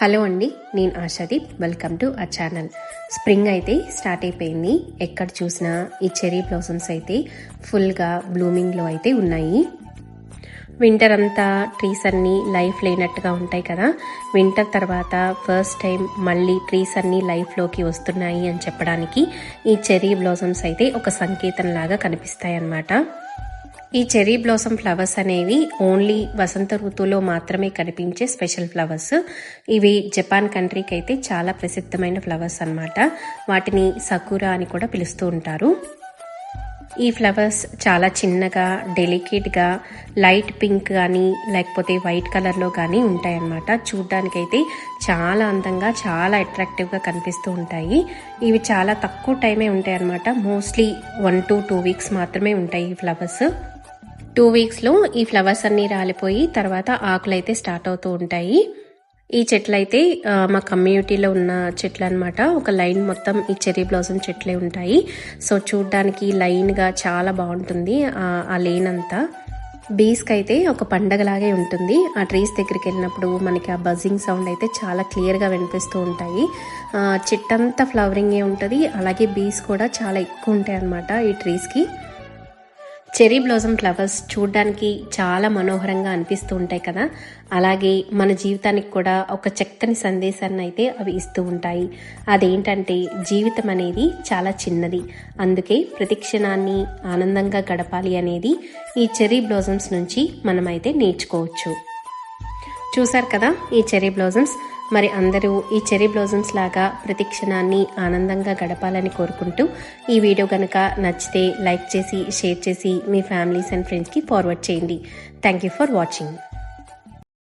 Hello అండి, నేను Ashadeep. Welcome to ఆ ఛానల్. స్ప్రింగ్ అయితే స్టార్ట్ అయిపోయింది. ఎక్కడ చూసినా ఈ చెర్రీ బ్లాసమ్స్ అయితే ఫుల్గా బ్లూమింగ్లో అయితే ఉన్నాయి. వింటర్ అంతా ట్రీస్ అన్నీ లైఫ్ లేనట్టుగా ఉంటాయి కదా. వింటర్ తర్వాత ఫస్ట్ టైం మళ్ళీ ట్రీస్ అన్నీ లైఫ్లోకి వస్తున్నాయి అని చెప్పడానికి ఈ చెర్రీ బ్లాసమ్స్ అయితే ఒక సంకేతం లాగా కనిపిస్తాయి అన్నమాట. ఈ చెర్రీ బ్లాసమ్ ఫ్లవర్స్ అనేవి ఓన్లీ వసంత ఋతువులో మాత్రమే కనిపించే స్పెషల్ ఫ్లవర్స్. ఇవి జపాన్ కంట్రీకి అయితే చాలా ప్రసిద్ధమైన ఫ్లవర్స్ అన్నమాట. వాటిని సకురా అని కూడా పిలుస్తూ ఉంటారు. ఈ ఫ్లవర్స్ చాలా చిన్నగా, డెలికేట్గా, లైట్ పింక్ కానీ లేకపోతే వైట్ కలర్లో కానీ ఉంటాయన్నమాట. చూడ్డానికైతే చాలా అందంగా, చాలా అట్రాక్టివ్గా కనిపిస్తూ ఉంటాయి. ఇవి చాలా తక్కువ టైమే ఉంటాయి అన్నమాట. మోస్ట్లీ 1 to 2 weeks మాత్రమే ఉంటాయి ఈ ఫ్లవర్స్. 2 weeksలో ఈ ఫ్లవర్స్ అన్నీ రాలిపోయి తర్వాత ఆకులు అయితే స్టార్ట్ అవుతూ ఉంటాయి. ఈ చెట్లు అయితే మా కమ్యూనిటీలో ఉన్న చెట్లు అనమాట. ఒక లైన్ మొత్తం ఈ చెర్రీ బ్లాసమ్ చెట్లే ఉంటాయి. సో చూడ్డానికి లైన్గా చాలా బాగుంటుంది ఆ లేన్ అంతా. బీస్కి అయితే ఒక పండగలాగే ఉంటుంది. ఆ ట్రీస్ దగ్గరికి వెళ్ళినప్పుడు మనకి ఆ బజింగ్ సౌండ్ అయితే చాలా క్లియర్గా వినిపిస్తూ ఉంటాయి. చెట్టంతా ఫ్లవరింగే ఉంటుంది. అలాగే బీస్ కూడా చాలా ఎక్కువ ఉంటాయి అన్నమాట ఈ ట్రీస్కి. చెర్రీ బ్లాసమ్ ఫ్లవర్స్ చూడడానికి చాలా మనోహరంగా అనిపిస్తూ ఉంటాయి కదా. అలాగే మన జీవితానికి కూడా ఒక చక్కని సందేశాన్ని అయితే అవి ఇస్తూ ఉంటాయి. అదేంటంటే జీవితం అనేది చాలా చిన్నది, అందుకే ప్రతి క్షణాన్ని ఆనందంగా గడపాలి అనేది ఈ చెర్రీ బ్లాసమ్స్ నుంచి మనమైతే నేర్చుకోవచ్చు. చూసారు కదా ఈ చెర్రీ బ్లాసమ్స్. మరి అందరూ ఈ చెర్రీ బ్లాసమ్స్ లాగా ప్రతి క్షణాన్ని ఆనందంగా గడపాలని కోరుకుంటూ ఈ వీడియో కనుక నచ్చితే లైక్ చేసి, షేర్ చేసి మీ ఫ్యామిలీస్ అండ్ ఫ్రెండ్స్కి ఫార్వర్డ్ చేయండి. Thank you for watching.